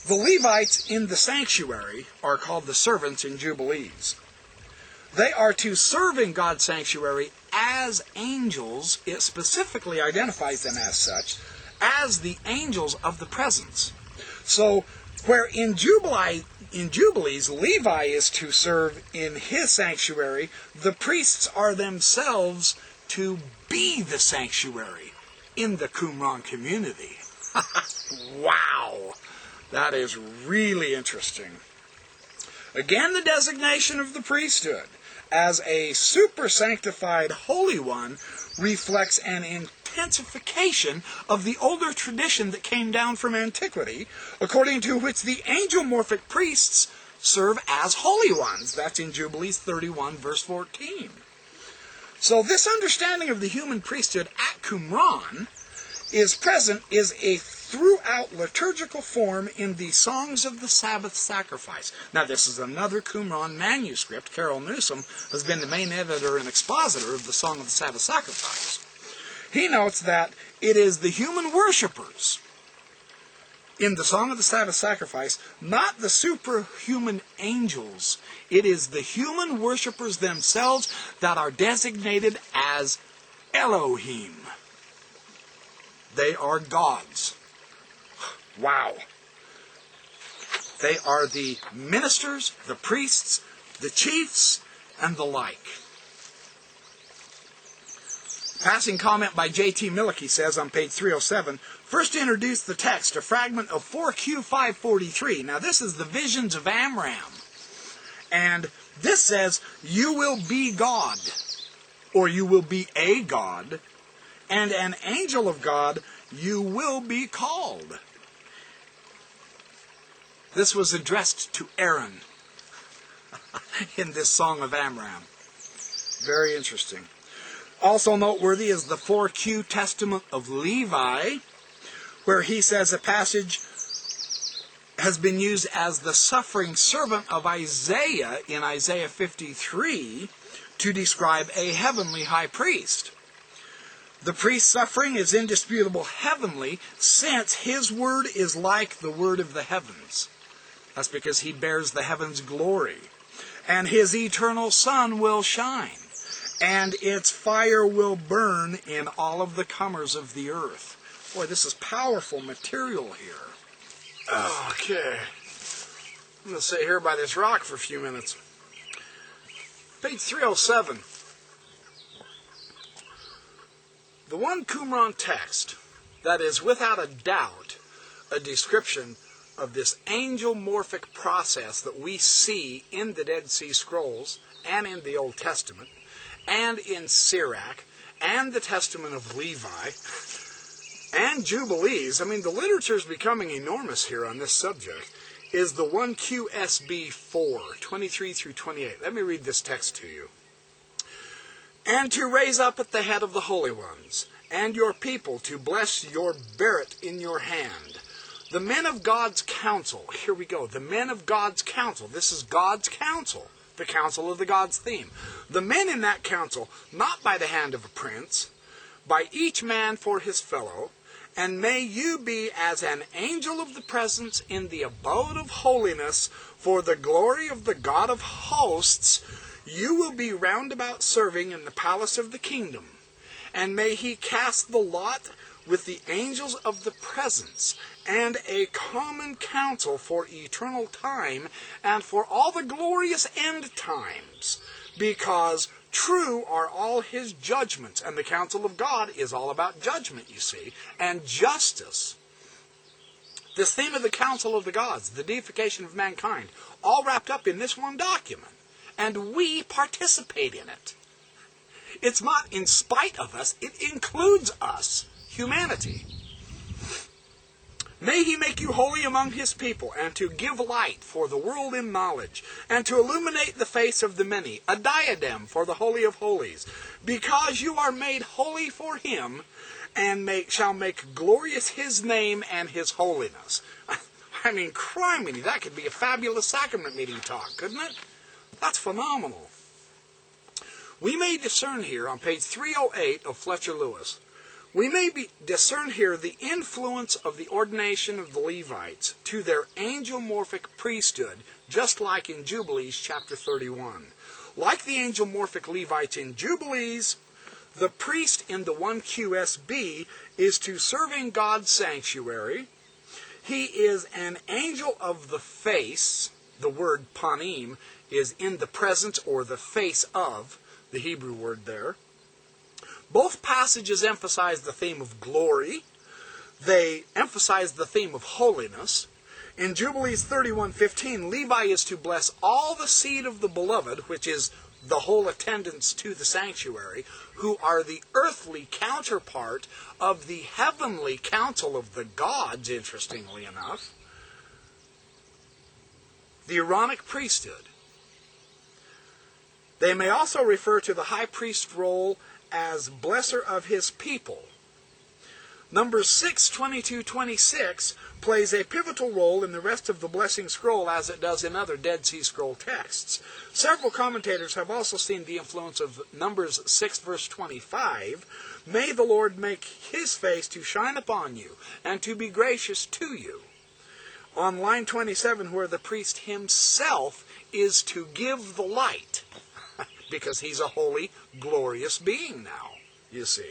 The Levites in the sanctuary are called the servants in Jubilees. They are to serve in God's sanctuary as angels. It specifically identifies them as such, as the angels of the presence. So, where in Jubilees, Levi is to serve in his sanctuary, the priests are themselves to be the sanctuary in the Qumran community. Wow! That is really interesting. Again, the designation of the priesthood as a super sanctified holy one reflects an intensification of the older tradition that came down from antiquity, according to which the angelomorphic priests serve as holy ones. That's in Jubilees 31, verse 14. So this understanding of the human priesthood at Qumran is a throughout liturgical form in the Songs of the Sabbath Sacrifice. Now, this is another Qumran manuscript. Carol Newsom has been the main editor and expositor of the Song of the Sabbath Sacrifice. He notes that it is the human worshippers in the Song of the Sabbath Sacrifice, not the superhuman angels. It is the human worshippers themselves that are designated as Elohim. They are gods. Wow. They are the ministers, the priests, the chiefs, and the like. Passing comment by J.T. Millicky says on page 307, first introduced the text, a fragment of 4Q 543. Now this is the visions of Amram. And this says, you will be God, or you will be a God, and an angel of God you will be called. This was addressed to Aaron in this Song of Amram. Very interesting. Also noteworthy is the 4Q Testament of Levi, where he says a passage has been used as the suffering servant of Isaiah in Isaiah 53 to describe a heavenly high priest. The priest's suffering is indisputable heavenly, since his word is like the word of the heavens. That's because he bears the heavens' glory. And his eternal sun will shine, and its fire will burn in all of the comers of the earth. Boy, this is powerful material here. Okay. I'm going to sit here by this rock for a few minutes. Page 307. The one Qumran text that is without a doubt a description of this angelomorphic process that we see in the Dead Sea Scrolls and in the Old Testament and in Sirach and the Testament of Levi and Jubilees. I mean, the literature is becoming enormous here on this subject, is the 1QSB 4, 23 through 28. Let me read this text to you. And to raise up at the head of the holy ones, and your people to bless your bearer in your hand. The men of God's counsel, here we go, the men of God's counsel, this is God's counsel, the counsel of the God's theme. The men in that counsel, not by the hand of a prince, by each man for his fellow, and may you be as an angel of the presence in the abode of holiness, for the glory of the God of hosts, you will be round about serving in the palace of the kingdom. And may he cast the lot with the angels of the presence, and a common counsel for eternal time, and for all the glorious end times, because true are all his judgments. And the counsel of God is all about judgment, you see, and justice. This theme of the counsel of the gods, the deification of mankind, all wrapped up in this one document. And we participate in it. It's not in spite of us, it includes us, humanity. May he make you holy among his people, and to give light for the world in knowledge, and to illuminate the face of the many, a diadem for the Holy of Holies, because you are made holy for him, and shall make glorious his name and his holiness. I mean, criminy, that could be a fabulous sacrament meeting talk, couldn't it? That's phenomenal. We may discern here on page 308 of Fletcher Lewis, We may discern here the influence of the ordination of the Levites to their angelomorphic priesthood, just like in Jubilees chapter 31. Like the angelomorphic Levites in Jubilees, the priest in the 1 QSB is to serve in God's sanctuary. He is an angel of the face. The word panim is in the presence or the face of, the Hebrew word there. Both passages emphasize the theme of glory. They emphasize the theme of holiness. In Jubilees 31:15, Levi is to bless all the seed of the beloved, which is the whole attendants to the sanctuary, who are the earthly counterpart of the heavenly council of the gods, interestingly enough. The Aaronic priesthood. They may also refer to the high priest role as blesser of his people. Numbers 6:22-26 plays a pivotal role in the rest of the blessing scroll as it does in other Dead Sea Scroll texts. Several commentators have also seen the influence of Numbers 6 verse 25. May the Lord make his face to shine upon you and to be gracious to you. On line 27, where the priest himself is to give the light, because he's a holy, glorious being now, you see.